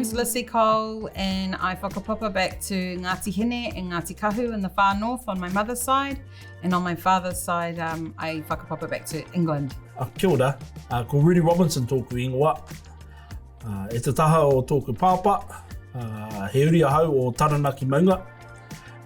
name's Lissy Cole and I whakapapa back to Ngāti Hine and Ngāti Kahu in the far north on my mother's side, and on my father's side I whakapapa back to England. Kia ora, ko Rudi Robinson tōku ingoa. E te taha o tōku pāpa, he uri ahau o Taranaki Maunga.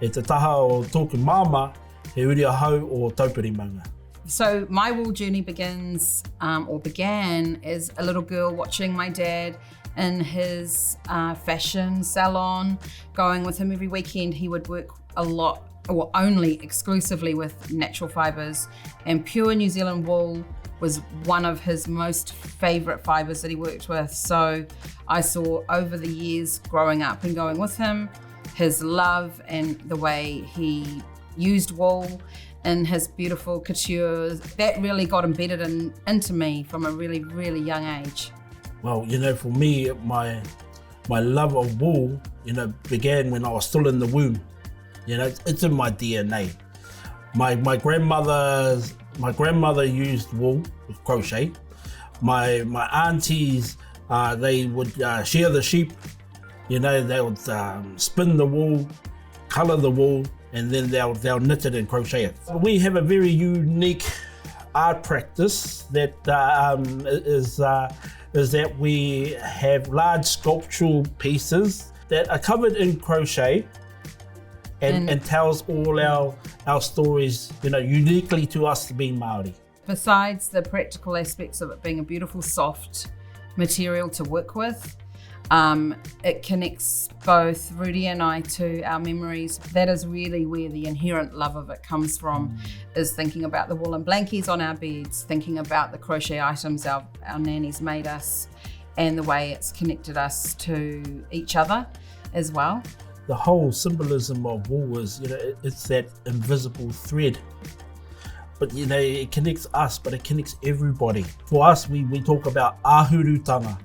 E te taha o tōku māma, he uri ahau o Taupiri Maunga. So my wool journey began as a little girl watching my dad in his fashion salon, going with him every weekend. He would work a lot, or only exclusively with natural fibres, and pure New Zealand wool was one of his most favourite fibres that he worked with. So I saw over the years growing up and going with him, his love and the way he used wool in his beautiful coutures. That really got embedded into me from a really, really young age. Well, for me, my love of wool, began when I was still in the womb. It's in my DNA. My grandmother used wool with crochet. My aunties, they would shear the sheep. They would spin the wool, colour the wool, and then they'll knit it and crochet it. We have a very unique art practice that is that we have large sculptural pieces that are covered in crochet and tells all our stories, uniquely to us being Māori. Besides the practical aspects of it being a beautiful soft material to work with, it connects both Rudi and I to our memories. That is really where the inherent love of it comes from, is thinking about the woolen blankies on our beds, thinking about the crochet items our nannies made us, and the way it's connected us to each other as well. The whole symbolism of wool is, it's that invisible thread. But it connects us, but it connects everybody. For us, we talk about ahurutanga.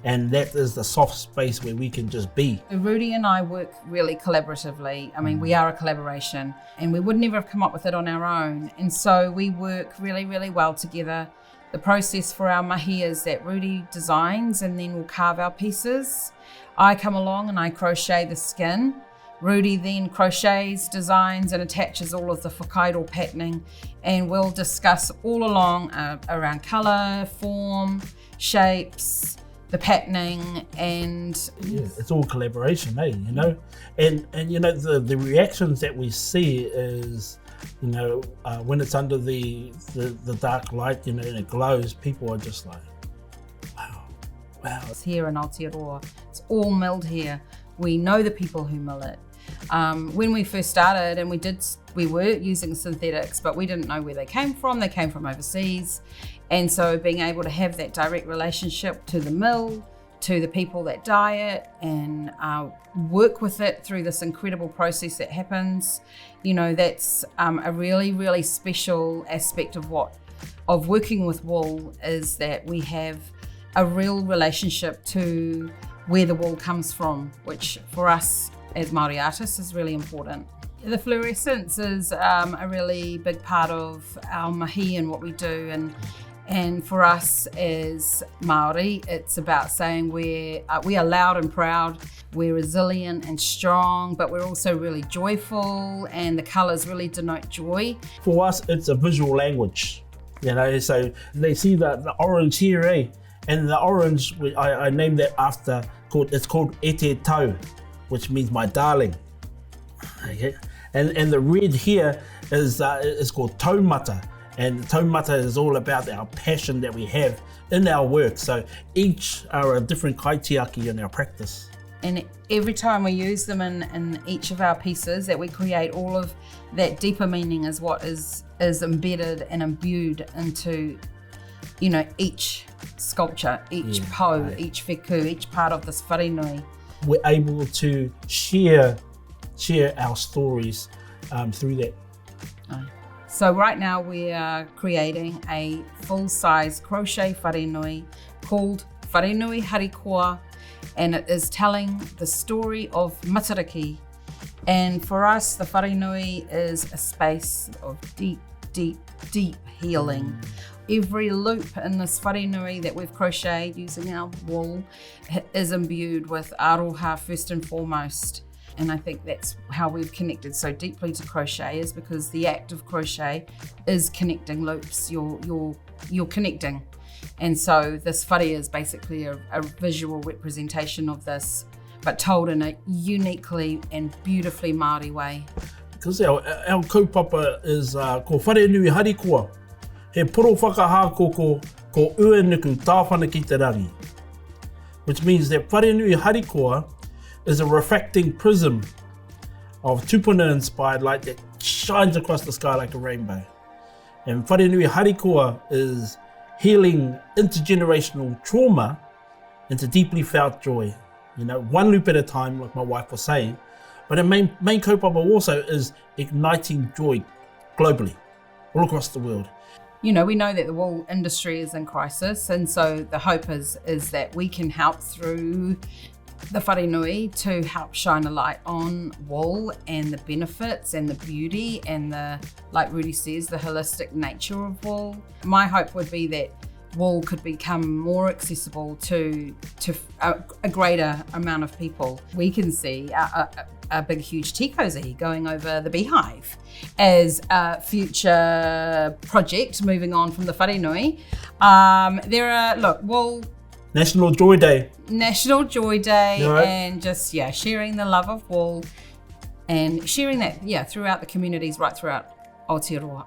And that is the soft space where we can just be. Rudi and I work really collaboratively. I mean, we are a collaboration, and we would never have come up with it on our own. And so we work really, really well together. The process for our mahi is that Rudi designs and then we'll carve our pieces. I come along and I crochet the skin. Rudi then crochets, designs and attaches all of the whakairo patterning, and we'll discuss all along around colour, form, shapes, the patterning, and it's all collaboration, and the reactions that we see is when it's under the dark light, and it glows, people are just like, wow. It's here in Aotearoa, it's all milled here. We know the people who mill it. When we first started, and we were using synthetics, but we didn't know where they came from. They came from overseas. And so being able to have that direct relationship to the mill, to the people that dye it, and work with it through this incredible process that happens, that's a really, really special aspect of working with wool, is that we have a real relationship to where the wool comes from, which for us as Māori artists is really important. The fluorescence is a really big part of our mahi and what we do, and for us as Māori, it's about saying we are loud and proud, we're resilient and strong, but we're also really joyful, and the colours really denote joy. For us, it's a visual language, so they see the orange here, and the orange, I named that after, it's called ete tau, which means my darling. Okay? And the red here is called taumata. And taumata is all about our passion that we have in our work. So each are a different kaitiaki in our practice. And every time we use them in each of our pieces, that we create all of that deeper meaning is what is embedded and imbued into, each sculpture, each po, each wheku, each part of this wharenui. We're able to share our stories through that. So right now we are creating a full-size crochet wharenui called Wharenui Harikoa, and it is telling the story of Matariki. And for us, the wharenui is a space of deep deep, deep healing. Every loop in this wharenui that we've crocheted using our wool is imbued with aroha first and foremost. And I think that's how we've connected so deeply to crochet, is because the act of crochet is connecting loops. You're connecting. And so this whare is basically a visual representation of this, but told in a uniquely and beautifully Māori way. Because our kaupapa is ko wharenui harikoa. He poro whakahākoko ko uenuku tāwhana ki te rangi. Which means that wharenui harikoa is a refracting prism of tupuna inspired light that shines across the sky like a rainbow. And wharenui harikoa is healing intergenerational trauma into deeply felt joy. You know, one loop at a time, like my wife was saying. But the main kaupapa also is igniting joy globally, all across the world. You know, we know that the wool industry is in crisis, and so the hope is that we can help through the wharenui to help shine a light on wool and the benefits and the beauty and the, like Rudi says, the holistic nature of wool. My hope would be that wool could become more accessible to a greater amount of people. We can see a big huge tikozi going over the beehive as a future project moving on from the wharenui. There are, look, wool, National Joy Day. National Joy Day, Right. and just, sharing the love of wool and sharing that, throughout the communities, right throughout Aotearoa.